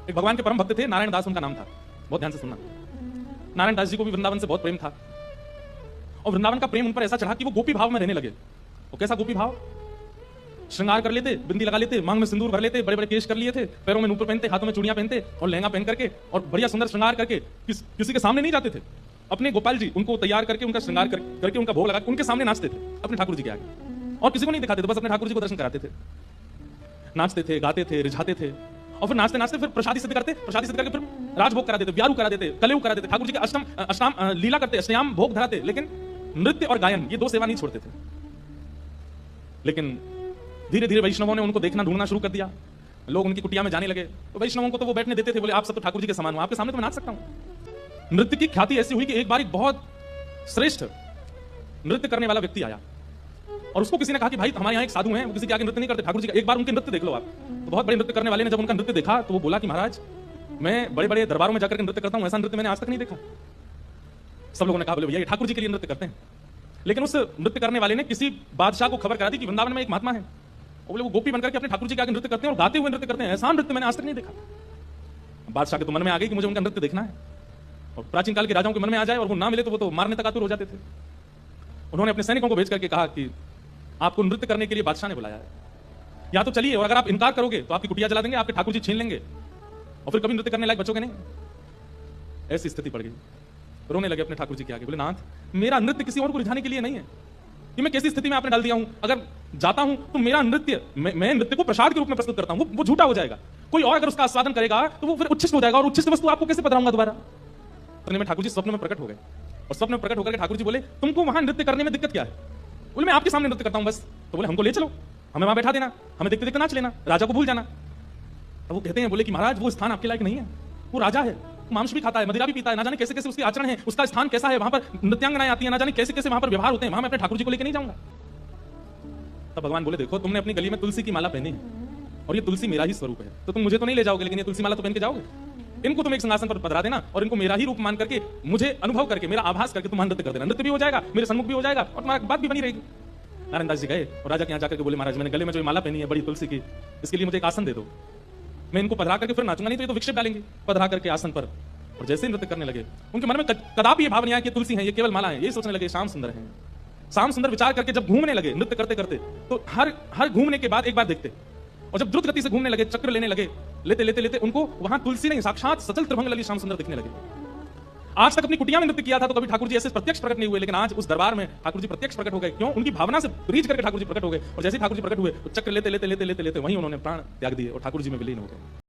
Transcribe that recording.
एक भगवान के परम भक्त थे, नारायण दास उनका नाम था। बहुत ध्यान से सुनना। नारायण दास जी को भी वृंदावन से बहुत प्रेम था और वृंदावन का प्रेम उन पर ऐसा चढ़ा कि वो गोपी भाव में रहने लगे। और कैसा गोपी भाव? श्रृंगार कर लेते, बिंदी लगा लेते, मांग में सिंदूर भर लेते, बड़े बड़े केश कर लिए थे, पैरों में नूपुर पहनते, हाथों में चूड़ियां पहनते और लहंगा पहन करके और बढ़िया सुंदर श्रृंगार करके किसी के सामने नहीं जाते थे। अपने गोपाल जी उनको तैयार करके, उनका श्रृंगार करके, उनका भोग लगा उनके सामने नाचते थे अपने ठाकुर जी के आगे, और किसी को नहीं दिखाते थे, बस अपने ठाकुर जी को दर्शन कराते थे। नाचते थे, गाते थे, रिझाते थे और फिर नाचते नाचते फिर प्रसादी सिद्ध करते, प्रसादी सिद्ध करके फिर राजभोग करा देते, व्यारू करा देते, कलेऊ करा देते, ठाकुर जी के अष्टम लीला करते, अष्टयाम भोग धराते, लेकिन नृत्य और गायन ये दो सेवा नहीं छोड़ते थे। लेकिन धीरे धीरे वैष्णवों ने उनको देखना ढूंढना शुरू कर दिया, लोग उनकी कुटिया में जाने लगे, तो वैष्णवों को तो वो बैठने देते थे, बोले आप सब तो ठाकुर जी के समान हो, आपके सामने तो मैं नाच सकता हूं। नृत्य की ख्याति ऐसी हुई कि एक बार एक बहुत श्रेष्ठ नृत्य करने वाला व्यक्ति आया और उसको किसी ने कहा कि भाई हमारे यहाँ एक साधु हैं, वो किसी के आगे नृत्य नहीं करते, ठाकुर जी का एक बार उनके नृत्य देख लो आप। तो बहुत बड़े नृत्य करने वाले ने जब उनका नृत्य देखा तो वो बोला कि महाराज मैं बड़े बड़े दरबारों में जाकर के नृत्य करता हूं, ऐसा नृत्य मैंने आज तक नहीं देखा। सब लोगों ने कहा बोले भैया ये ठाकुर जी के लिए नृत्य करते हैं। लेकिन उस नृत्य करने वाले ने किसी बादशाह को खबर करा दी कि वृंदावन में एक महात्मा है, बोले वो गोपी बनकर के अपने ठाकुर जी के आगे नृत्य करते हैं और गाते हुए नृत्य करते हैं, ऐसा नृत्य मैंने आज तक नहीं देखा। बादशाह के तो मन में आ गई कि मुझे उनका नृत्य देखना है, और प्राचीन काल के राजाओं के मन में आ जाए और वो ना मिले तो वो तो मारने तक आतुर हो जाते थे। उन्होंने अपने सैनिकों को भेज करके कहा कि आपको नृत्य करने के लिए बादशाह ने बुलाया है, या तो चलिए, और अगर आप इनकार करोगे तो आपकी कुटिया जला देंगे, आपके ठाकुर जी छीन लेंगे और फिर कभी नृत्य करने लायक बचोगे नहीं। ऐसी स्थिति पड़ गई। रोने लगे अपने ठाकुर जी के आगे, बोले नाथ मेरा नृत्य किसी और को रिझाने के लिए नहीं है, कि मैं कैसी स्थिति में आपने डाल दिया हूं। अगर जाता हूं तो मेरा नृत्य, मैं नृत्य को प्रसाद के रूप में प्रस्तुत करता हूं, वो झूठा हो जाएगा। कोई और अगर उसका आस्वादन करेगा तो वो फिर उच्छिष्ट हो जाएगा, और उच्छिष्ट वस्तु आपको कैसे पधराऊंगा दोबारा। इतने में ठाकुर जी स्वप्न में प्रकट हो गए, और स्वप्न में प्रकट होकर के ठाकुर जी बोले तुमको वहां नृत्य करने में दिक्कत क्या है? बोले मैं आपके सामने नृत्य करता हूं बस। तो बोले हमको ले चलो, हमें वहां बैठा देना, हमें देखते देखते नाच लेना, राजा को भूल जाना। तो वो कहते हैं, बोले कि महाराज वो स्थान आपके लायक नहीं है, वो राजा है, मांस भी खाता है, मदिरा भी पीता है, ना जाने कैसे कैसे उसके आचरण है, उसका स्थान कैसा है, वहां पर नृत्यांगनाएं आती है, ना जाने कैसे कैसे वहां पर व्यवहार होते हैं, वहां मैं अपने ठाकुर जी को लेकर नहीं जाऊंगा। तब भगवान बोले देखो तुमने अपनी गली में तुलसी की माला पहनी है और ये तुलसी मेरा ही स्वरूप है, तो तुम मुझे तो नहीं ले जाओगे, लेकिन ये तुलसी माला तो पहन के जाओगे। इनको तुम एक सिंहासन पर पधरा देना और इनको मेरा ही रूप मान करके, मुझे अनुभव करके, मेरा आभास करके तुम नृत्य कर देना, नृत्य भी हो जाएगा, मेरे सन्मुख भी हो जाएगा और तुम्हारी बात भी बनी रहेगी। नारायण दास जी गए और राजा के यहाँ जाकर के बोले महाराज मैंने गले में जो माला पहनी है बड़ी तुलसी की, इसके लिए मुझे एक आसन दे दो, मैं इनको पधरा करके फिर नाचूंगा, नहीं तो ये तो विक्षेप डालेंगे। पधरा करके आसन पर, और जैसे ही नृत्य करने लगे उनके मन में कदापि ये भाव नहीं आया कि तुलसी है, ये केवल माला है, ये सोचने लगे श्याम सुंदर है। श्याम सुंदर विचार करके जब घूमने लगे नृत्य करते करते, तो हर घूमने के बाद एक बार देखते, और जब द्रुत गति से घूमने लगे, चक्र लेने लगे, लेते लेते लेते उनको वहां तुलसी नहीं साक्षात सचल त्रिभंग लली श्याम सुंदर दिखने लगे। आज तक अपनी कुटिया में नृत्य किया था तो कभी ठाकुर जी ऐसे प्रत्यक्ष प्रकट नहीं हुए, लेकिन आज उस दरबार में ठाकुर जी प्रत्यक्ष प्रकट हो गए। क्यों? उनकी भावना से रीझ करके ठाकुर जी प्रकट हो गए, और जैसे ही ठाकुर जी प्रकट हुए तो चक्र लेते लेते लेते लेते लेते वहीं उन्होंने प्राण त्याग दिए और ठाकुर जी में विलीन हो गए।